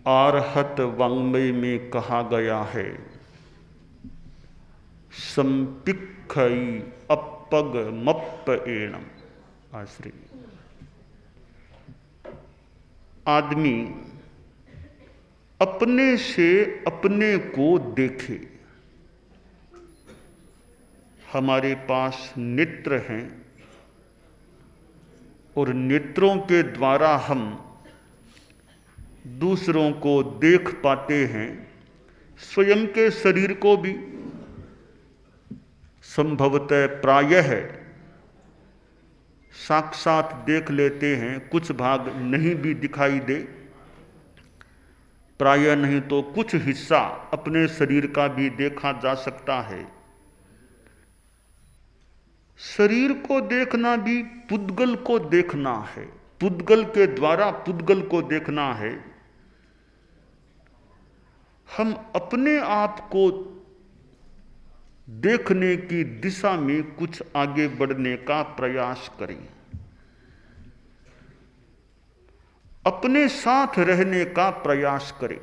आरहत वाङ्मय में कहा गया है, संपिक्खई अपग मप्प एणम। आश्री आदमी अपने से अपने को देखे। हमारे पास नेत्र हैं और नेत्रों के द्वारा हम दूसरों को देख पाते हैं, स्वयं के शरीर को भी संभवतः प्रायः साक्षात देख लेते हैं, कुछ भाग नहीं भी दिखाई दे, प्रायः नहीं तो कुछ हिस्सा अपने शरीर का भी देखा जा सकता है। शरीर को देखना भी पुद्गल को देखना है, पुद्गल के द्वारा पुद्गल को देखना है। हम अपने आप को देखने की दिशा में कुछ आगे बढ़ने का प्रयास करें, अपने साथ रहने का प्रयास करें।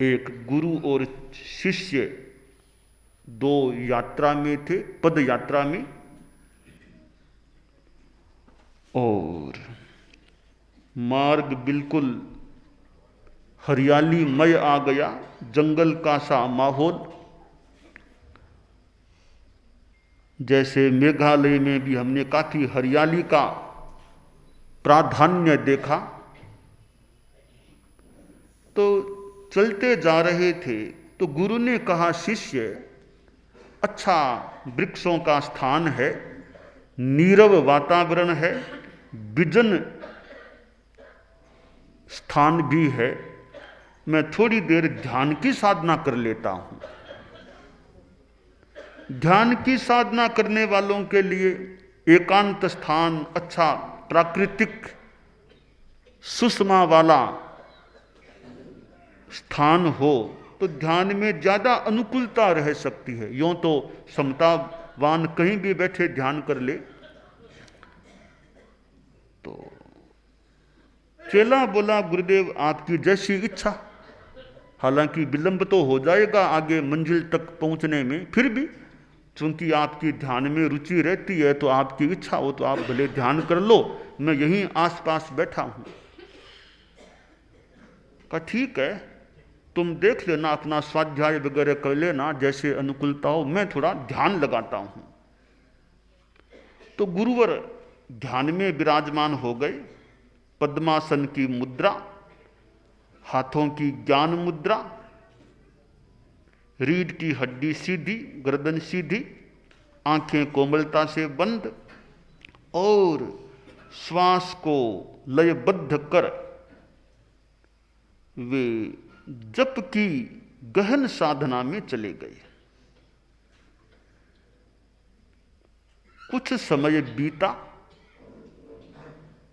एक गुरु और शिष्य दो यात्रा में थे, पद यात्रा में, और मार्ग बिल्कुल हरियालीमय आ गया, जंगल का सा माहौल। जैसे मेघालय में भी हमने काफी हरियाली का प्राधान्य देखा। तो चलते जा रहे थे तो गुरु ने कहा, शिष्य अच्छा वृक्षों का स्थान है, नीरव वातावरण है, विजन स्थान भी है, मैं थोड़ी देर ध्यान की साधना कर लेता हूं। ध्यान की साधना करने वालों के लिए एकांत स्थान, अच्छा प्राकृतिक सुषमा वाला स्थान हो तो ध्यान में ज्यादा अनुकूलता रह सकती है। यूं तो समतावान कहीं भी बैठे ध्यान कर ले। तो चेला बोला, गुरुदेव आपकी जैसी इच्छा। हालांकि विलंब तो हो जाएगा आगे मंजिल तक पहुंचने में, फिर भी चूंकि आपकी ध्यान में रुचि रहती है तो आपकी इच्छा हो तो आप भले ध्यान कर लो, मैं यहीं आसपास बैठा हूं। कहा ठीक है, तुम देख लेना, अपना स्वाध्याय वगैरह कर लेना, जैसे अनुकूलता हो, मैं थोड़ा ध्यान लगाता हूं। तो गुरुवर ध्यान में विराजमान हो गए, पद्मासन की मुद्रा, हाथों की ज्ञान मुद्रा, रीढ़ की हड्डी सीधी, गर्दन सीधी, आंखें कोमलता से बंद, और श्वास को लयबद्ध कर वे जप की गहन साधना में चले गए। कुछ समय बीता,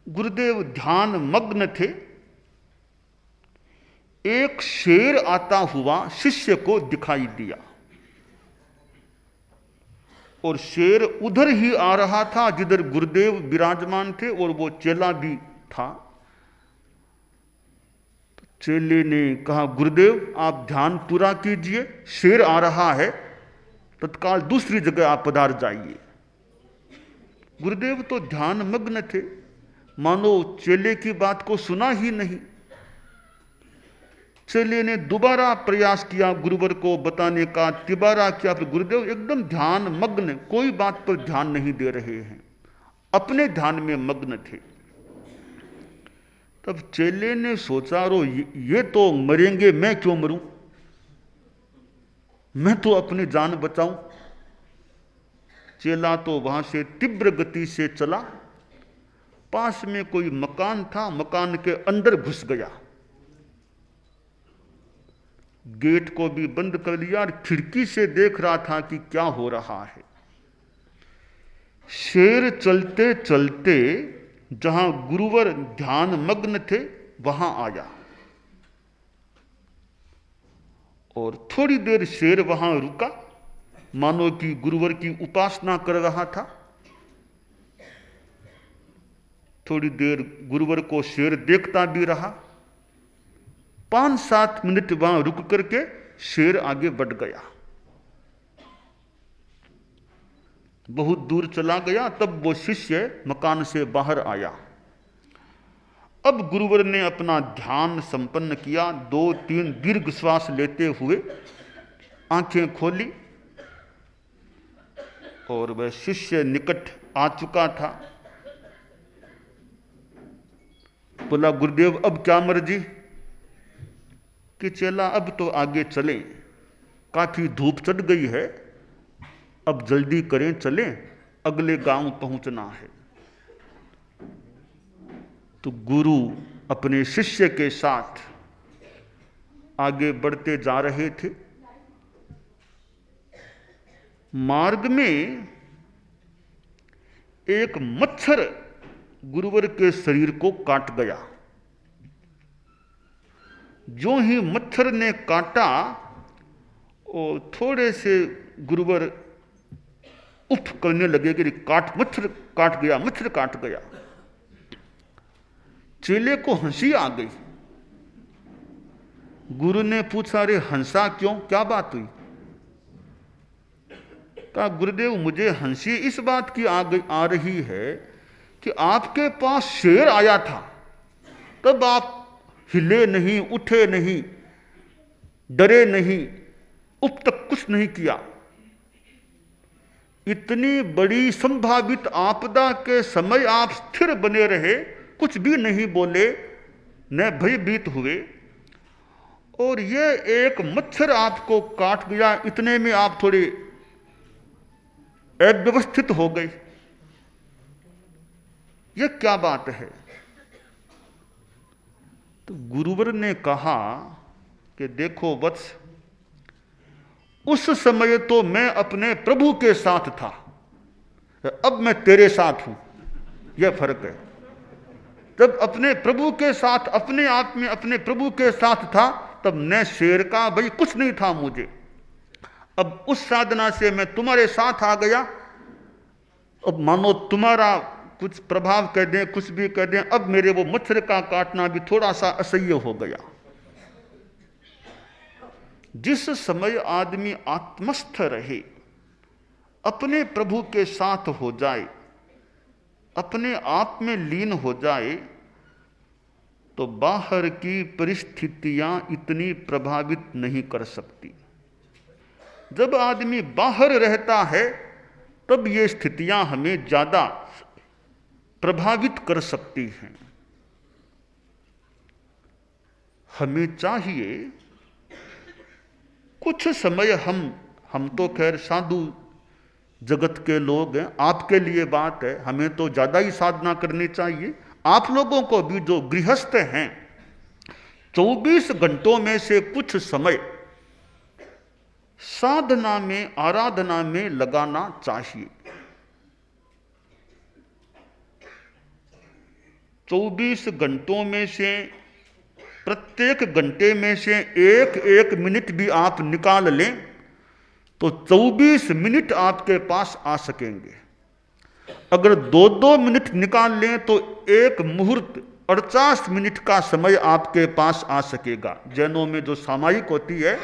गुरुदेव ध्यान मग्न थे। एक शेर आता हुआ शिष्य को दिखाई दिया और शेर उधर ही आ रहा था जिधर गुरुदेव विराजमान थे और वो चेला भी था। तो चेले ने कहा, गुरुदेव आप ध्यान पूरा कीजिए, शेर आ रहा है, तत्काल दूसरी जगह आप पधार जाइए। गुरुदेव तो ध्यान मग्न थे, मानो चेले की बात को सुना ही नहीं। चेले ने दोबारा प्रयास किया गुरुवर को बताने का, तिबारा किया, फिर गुरुदेव एकदम ध्यान मग्न, कोई बात पर ध्यान नहीं दे रहे हैं, अपने ध्यान में मग्न थे। तब चेले ने सोचा, रो ये तो मरेंगे, मैं क्यों मरूं, मैं तो अपनी जान बचाऊं। चेला तो वहां से तीव्र गति से चला, पास में कोई मकान था, मकान के अंदर घुस गया, गेट को भी बंद कर लिया और खिड़की से देख रहा था कि क्या हो रहा है। शेर चलते चलते जहां गुरुवर ध्यान मग्न थे वहां आया और थोड़ी देर शेर वहां रुका, मानो कि गुरुवर की उपासना कर रहा था। थोड़ी देर गुरुवर को शेर देखता भी रहा। 5-7 मिनट वहां रुक करके शेर आगे बढ़ गया, बहुत दूर चला गया। तब वो शिष्य मकान से बाहर आया। अब गुरुवर ने अपना ध्यान संपन्न किया, 2-3 दीर्घ श्वास लेते हुए आंखें खोली और वह शिष्य निकट आ चुका था। बोला, गुरुदेव अब क्या मर्जी? कि चेला अब तो आगे चलें, काफी धूप चढ़ गई है, अब जल्दी करें, चलें, अगले गांव पहुंचना है। तो गुरु अपने शिष्य के साथ आगे बढ़ते जा रहे थे। मार्ग में एक मच्छर गुरुवर के शरीर को काट गया। जो ही मच्छर ने काटा, और थोड़े से गुरुवर उफ करने लगे कि मच्छर काट गया, मच्छर काट गया। चेले को हंसी आ गई। गुरु ने पूछा, अरे हंसा क्यों, क्या बात हुई? कहा, गुरुदेव मुझे हंसी इस बात की आ रही है कि आपके पास शेर आया था, तब आप हिले नहीं, उठे नहीं, डरे नहीं, उप तक कुछ नहीं किया। इतनी बड़ी संभावित आपदा के समय आप स्थिर बने रहे, कुछ भी नहीं बोले, न भयभीत हुए, और ये एक मच्छर आपको काट गया, इतने में आप थोड़े अव्यवस्थित हो गए। यह क्या बात है? तो गुरुवर ने कहा कि देखो वत्स, उस समय तो मैं अपने प्रभु के साथ था, अब मैं तेरे साथ हूं, यह फर्क है। जब अपने प्रभु के साथ, अपने आप में अपने प्रभु के साथ था, तब न शेर का भाई कुछ नहीं था मुझे। अब उस साधना से मैं तुम्हारे साथ आ गया, अब मानो तुम्हारा कुछ प्रभाव कर दें, कुछ भी कर दें, अब मेरे वो मच्छर का काटना भी थोड़ा सा असह्य हो गया। जिस समय आदमी आत्मस्थ रहे, अपने प्रभु के साथ हो जाए, अपने आप में लीन हो जाए, तो बाहर की परिस्थितियां इतनी प्रभावित नहीं कर सकती। जब आदमी बाहर रहता है, तब ये स्थितियां हमें ज्यादा प्रभावित कर सकती हैं। हमें चाहिए कुछ समय, हम तो खैर साधु जगत के लोग हैं, आपके लिए बात है, हमें तो ज्यादा ही साधना करनी चाहिए। आप लोगों को भी जो गृहस्थ हैं, 24 घंटों में से कुछ समय साधना में, आराधना में लगाना चाहिए। 24 घंटों में से प्रत्येक घंटे में से 1-1 मिनट भी आप निकाल लें तो 24 मिनट आपके पास आ सकेंगे। अगर 2-2 मिनट निकाल लें तो एक मुहूर्त 48 मिनट का समय आपके पास आ सकेगा। जैनों में जो सामायिक होती है,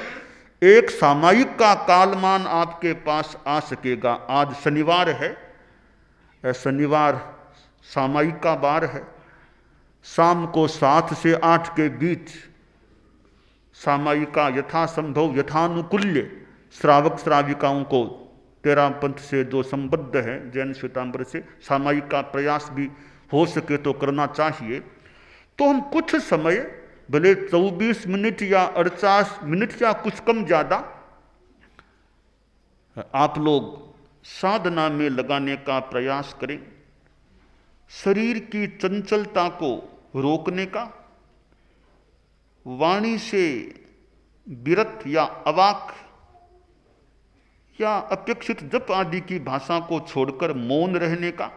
एक सामायिक का कालमान आपके पास आ सकेगा। आज शनिवार है, शनिवार सामायिक का वार है। शाम को 7 से 8 के बीच सामायिका यथासंभव यथानुकूल्य श्रावक श्राविकाओं को तेरा पंथ से जो संबद्ध है, जैन श्वेतांबर से, सामायिक का प्रयास भी हो सके तो करना चाहिए। तो हम कुछ समय, भले 24 मिनट या 48 मिनट या कुछ कम ज्यादा, आप लोग साधना में लगाने का प्रयास करें। शरीर की चंचलता को रोकने का, वाणी से विरत या अवाक या अपेक्षित जप आदि की भाषा को छोड़कर मौन रहने का,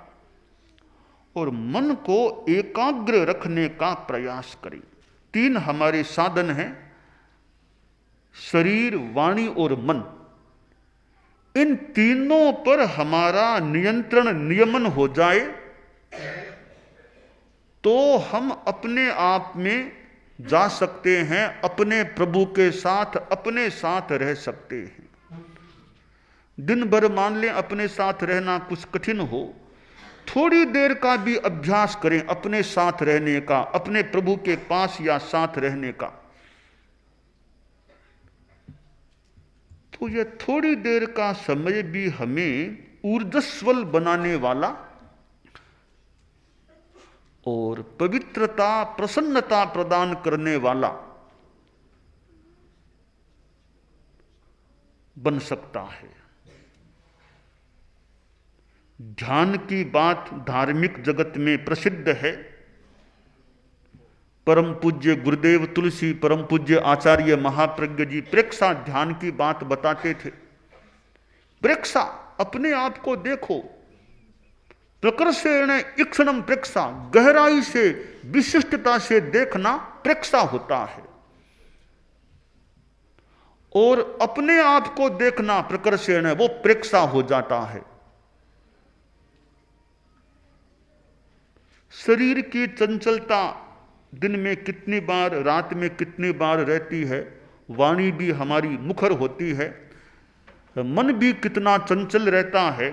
और मन को एकाग्र रखने का प्रयास करें। 3 हमारे साधन हैं, शरीर, वाणी और मन। इन तीनों पर हमारा नियंत्रण, नियमन हो जाए तो हम अपने आप में जा सकते हैं, अपने प्रभु के साथ अपने साथ रह सकते हैं। दिन भर मान लें अपने साथ रहना कुछ कठिन हो, थोड़ी देर का भी अभ्यास करें अपने साथ रहने का, अपने प्रभु के पास या साथ रहने का, तो यह थोड़ी देर का समय भी हमें ऊर्जस्वल बनाने वाला और पवित्रता प्रसन्नता प्रदान करने वाला बन सकता है। ध्यान की बात धार्मिक जगत में प्रसिद्ध है। परम पूज्य गुरुदेव तुलसी, परम पूज्य आचार्य महाप्रज्ञ जी प्रेक्षा ध्यान की बात बताते थे। प्रेक्षा, अपने आप को देखो, प्रकर्षेण ईक्षणम प्रेक्षा, गहराई से विशिष्टता से देखना प्रेक्षा होता है। और अपने आप को देखना प्रकर्षेण, वो प्रेक्षा हो जाता है। शरीर की चंचलता दिन में कितनी बार, रात में कितनी बार रहती है, वाणी भी हमारी मुखर होती है, मन भी कितना चंचल रहता है।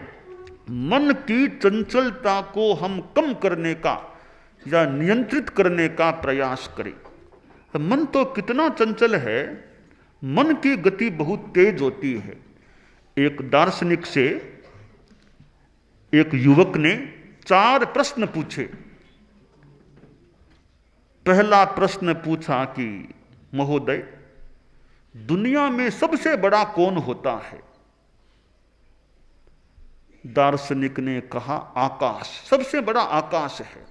मन की चंचलता को हम कम करने का या नियंत्रित करने का प्रयास करें। मन तो कितना चंचल है, मन की गति बहुत तेज होती है। एक दार्शनिक से एक युवक ने 4 प्रश्न पूछे। पहला प्रश्न पूछा कि महोदय, दुनिया में सबसे बड़ा कौन होता है? दार्शनिक ने कहा आकाश, सबसे बड़ा आकाश है।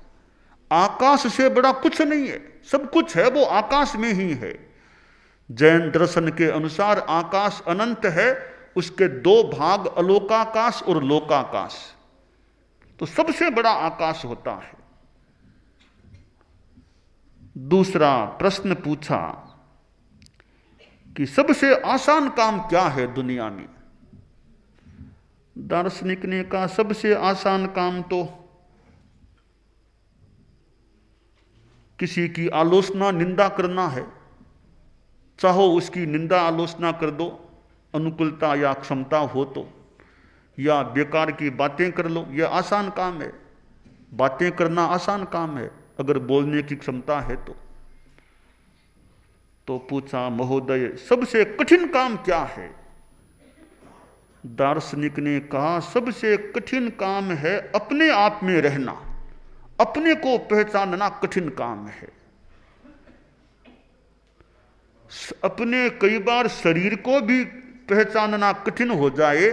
आकाश से बड़ा कुछ नहीं है, सब कुछ है वो आकाश में ही है। जैन दर्शन के अनुसार आकाश अनंत है, उसके 2 भाग अलोकाकाश और लोकाकाश, तो सबसे बड़ा आकाश होता है। दूसरा प्रश्न पूछा कि सबसे आसान काम क्या है दुनिया में? दार्शनिक ने कहा सबसे आसान काम तो किसी की आलोचना निंदा करना है। चाहो उसकी निंदा आलोचना कर दो, अनुकूलता या क्षमता हो तो, या बेकार की बातें कर लो, यह आसान काम है। बातें करना आसान काम है अगर बोलने की क्षमता है तो पूछा महोदय सबसे कठिन काम क्या है? दार्शनिक ने कहा सबसे कठिन काम है अपने आप में रहना, अपने को पहचानना कठिन काम है। अपने कई बार शरीर को भी पहचानना कठिन हो जाए,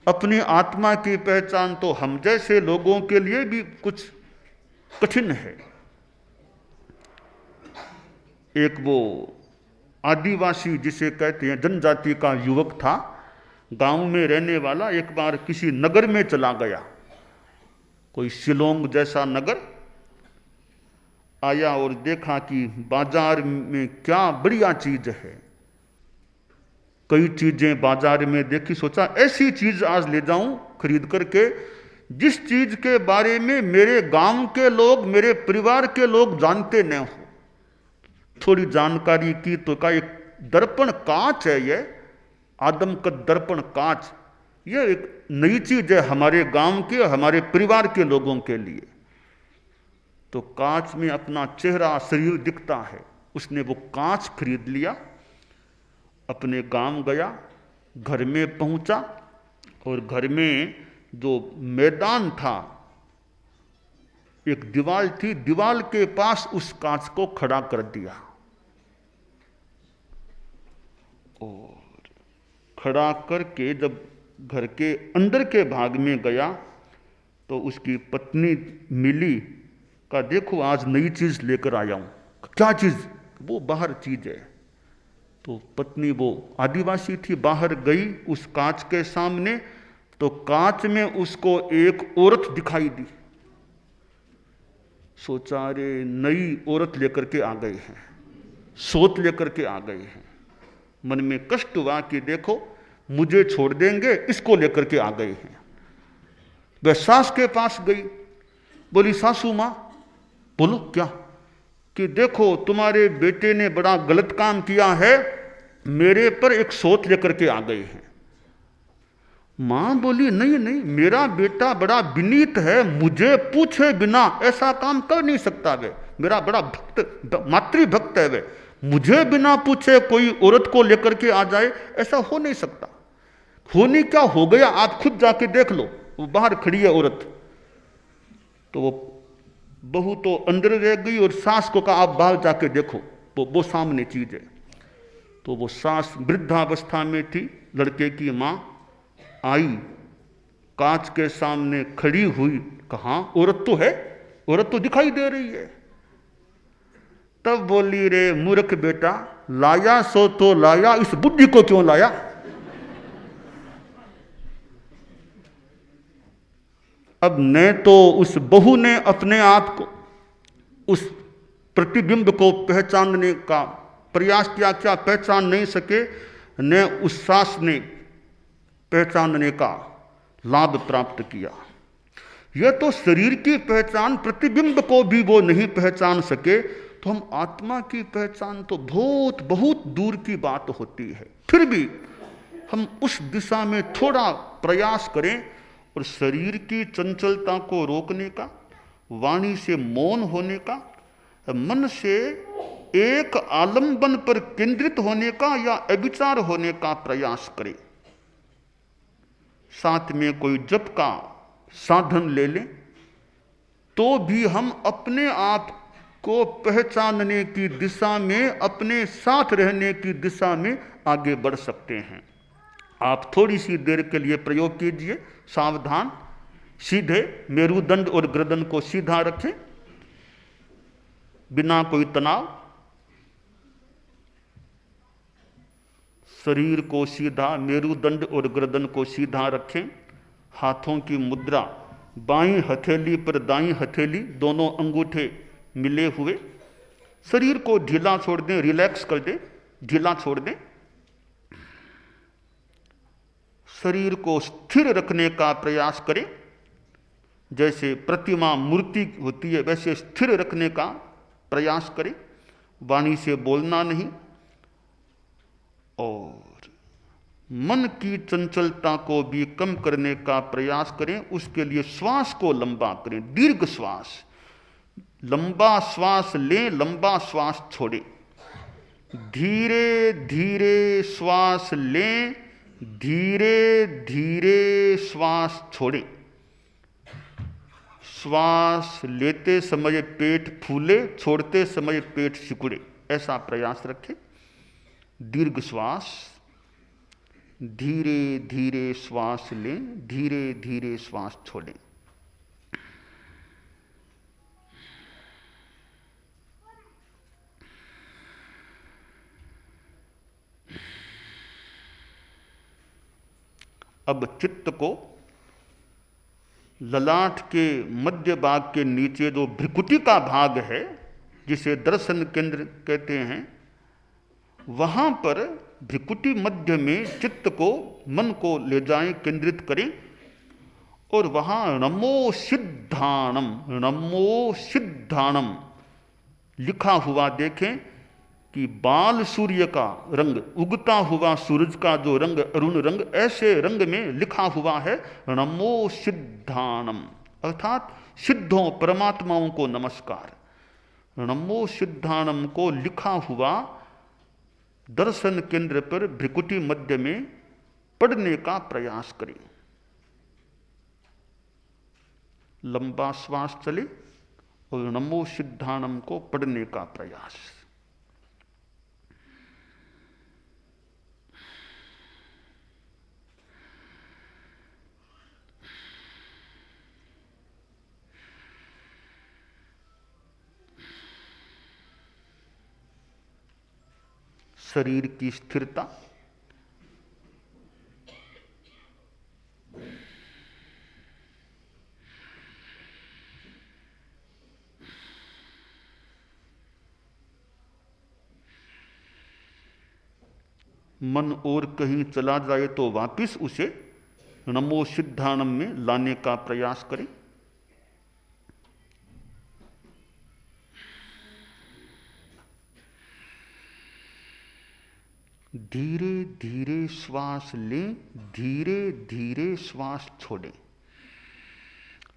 अपनी आत्मा की पहचान तो हम जैसे लोगों के लिए भी कुछ कठिन है। एक वो आदिवासी जिसे कहते हैं जनजाति का युवक था, गांव में रहने वाला, एक बार किसी नगर में चला गया, कोई शिलोंग जैसा नगर आया और देखा कि बाजार में क्या बढ़िया चीज है। कई चीजें बाजार में देखी, सोचा ऐसी चीज आज ले जाऊं खरीद करके जिस चीज के बारे में मेरे गांव के लोग, मेरे परिवार के लोग जानते न हो। थोड़ी जानकारी की तो का एक दर्पण कांच है, ये आदम का दर्पण कांच, ये एक नई चीज है हमारे गांव के, हमारे परिवार के लोगों के लिए। तो कांच में अपना चेहरा शरीर दिखता है। उसने वो कांच खरीद लिया, अपने गांव गया, घर में पहुंचा और घर में जो मैदान था, एक दीवार थी, दीवार के पास उस कांच को खड़ा कर दिया और खड़ा करके जब घर के अंदर के भाग में गया तो उसकी पत्नी मिली, का देखो आज नई चीज लेकर आया हूं। क्या चीज? वो बाहर चीज है। तो पत्नी वो आदिवासी थी, बाहर गई उस कांच के सामने, तो कांच में उसको एक औरत दिखाई दी। सोचा रे नई औरत लेकर के आ गए हैं, सोत लेकर के आ गए हैं। मन में कष्ट हुआ कि देखो मुझे छोड़ देंगे, इसको लेकर के आ गए हैं। वह सास के पास गई, बोली सासू मां बोलो क्या? कि देखो तुम्हारे बेटे ने बड़ा गलत काम किया है, मेरे पर एक सोच लेकर के आ गए हैं। मां बोली नहीं नहीं, मेरा बेटा बड़ा विनीत है, मुझे पूछे बिना ऐसा काम कर नहीं सकता वे, मेरा बड़ा भक्त मातृभक्त है वे, मुझे बिना पूछे कोई औरत को लेकर के आ जाए, ऐसा हो नहीं सकता। होनी क्या हो गया, आप खुद जाके देख लो, वो बाहर खड़ी है औरत, तो वो बहू तो अंदर रह गई और सास को कहा आप बाहर जाके देखो, वो सामने चीज है। तो वो सास वृद्धावस्था में थी, लड़के की मां आई, कांच के सामने खड़ी हुई, कहा औरत तो है, औरत तो दिखाई दे रही है। तब बोली रे मूर्ख बेटा, लाया सो तो लाया, इस बुद्धि को क्यों लाया? अब न तो उस बहू ने अपने आप को, उस प्रतिबिंब को पहचानने का प्रयास किया, क्या पहचान नहीं सके, न उस सास ने पहचानने का लाभ प्राप्त किया। यह तो शरीर की पहचान, प्रतिबिंब को भी वो नहीं पहचान सके, तो हम आत्मा की पहचान तो बहुत बहुत दूर की बात होती है। फिर भी हम उस दिशा में थोड़ा प्रयास करें और शरीर की चंचलता को रोकने का, वाणी से मौन होने का, मन से एक आलंबन पर केंद्रित होने का या अविचार होने का प्रयास करें। साथ में कोई जप का साधन ले लें तो भी हम अपने आप को पहचानने की दिशा में, अपने साथ रहने की दिशा में आगे बढ़ सकते हैं। आप थोड़ी सी देर के लिए प्रयोग कीजिए, सावधान, सीधे मेरुदंड और गर्दन को सीधा रखें, बिना कोई तनाव, शरीर को सीधा, मेरुदंड और गर्दन को सीधा रखें। हाथों की मुद्रा, बाईं हथेली पर दाईं हथेली, दोनों अंगूठे मिले हुए, शरीर को ढीला छोड़ दें, रिलैक्स कर दें, ढीला छोड़ दें। शरीर को स्थिर रखने का प्रयास करें, जैसे प्रतिमा मूर्ति होती है वैसे स्थिर रखने का प्रयास करें। वाणी से बोलना नहीं, और मन की चंचलता को भी कम करने का प्रयास करें। उसके लिए श्वास को लंबा करें, दीर्घ श्वास, लंबा श्वास लें, लंबा श्वास छोड़ें, धीरे धीरे श्वास लें, धीरे धीरे श्वास छोड़ें। श्वास लेते समय पेट फूले, छोड़ते समय पेट सिकुड़े, ऐसा प्रयास रखें। दीर्घ श्वास, धीरे धीरे श्वास लें, धीरे धीरे श्वास छोड़ें। अब चित्त को ललाट के मध्य भाग के नीचे जो भ्रिकुटी का भाग है, जिसे दर्शन केंद्र कहते हैं, वहां पर भ्रिकुटी मध्य में चित्त को, मन को ले जाएं, केंद्रित करें, और वहां नमो सिद्धाणम, नमो सिद्धाणम लिखा हुआ देखें कि बाल सूर्य का रंग, उगता हुआ सूरज का जो रंग, अरुण रंग, ऐसे रंग में लिखा हुआ है नमो सिद्धाणम, अर्थात सिद्धों परमात्माओं को नमस्कार। नमो सिद्धाणम को लिखा हुआ दर्शन केंद्र पर भ्रिकुटी मध्य में पढ़ने का प्रयास करें। लंबा श्वास चले और नमो सिद्धाणम को पढ़ने का प्रयास। शरीर की स्थिरता, मन और कहीं चला जाए तो वापिस उसे नमो सिद्धाणम में लाने का प्रयास करें। धीरे धीरे श्वास लें, धीरे धीरे श्वास छोड़ें।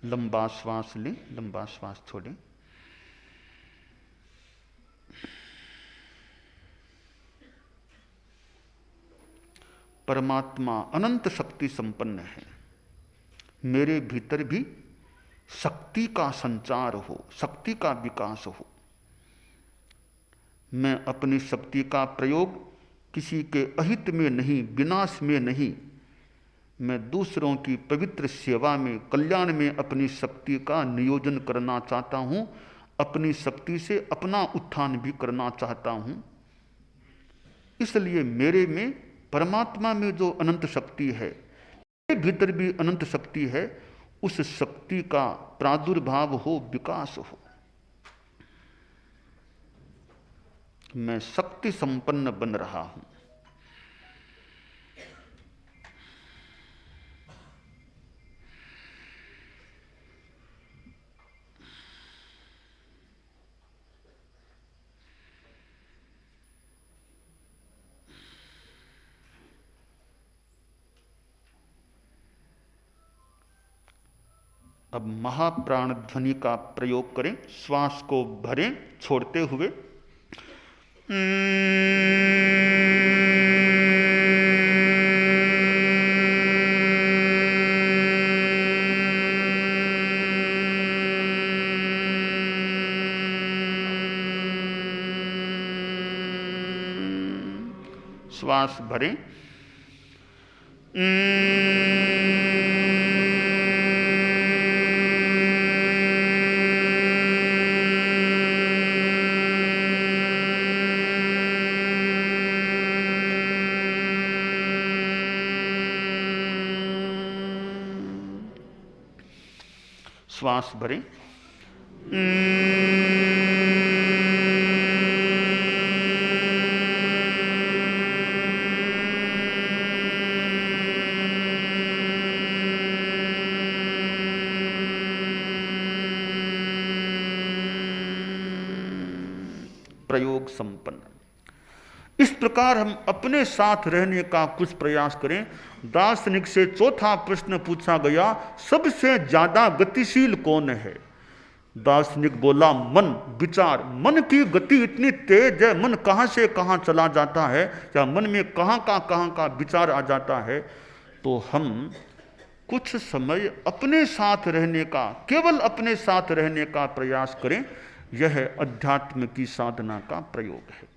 लंबा श्वास लें, लंबा श्वास छोड़ें। परमात्मा अनंत शक्ति संपन्न है। मेरे भीतर भी शक्ति का संचार हो, शक्ति का विकास हो। मैं अपनी शक्ति का प्रयोग किसी के अहित में नहीं, विनाश में नहीं, मैं दूसरों की पवित्र सेवा में, कल्याण में अपनी शक्ति का नियोजन करना चाहता हूं। अपनी शक्ति से अपना उत्थान भी करना चाहता हूं। इसलिए मेरे में, परमात्मा में जो अनंत शक्ति है, मेरे भीतर भी अनंत शक्ति है, उस शक्ति का प्रादुर्भाव हो, विकास हो। मैं शक्ति संपन्न बन रहा हूं। अब महाप्राण ध्वनि का प्रयोग करें। श्वास को भरें छोड़ते हुए। श्वास भरें। श्वास भरें। प्रयोग संपन्न। इस प्रकार हम अपने साथ रहने का कुछ प्रयास करें। दार्शनिक से चौथा प्रश्न पूछा गया, सबसे ज्यादा गतिशील कौन है? दार्शनिक बोला, मन, विचार। मन की गति इतनी तेज है, मन कहां से कहां चला जाता है, या मन में कहां का विचार आ जाता है। तो हम कुछ समय अपने साथ रहने का, केवल अपने साथ रहने का प्रयास करें। यह अध्यात्म की साधना का प्रयोग है।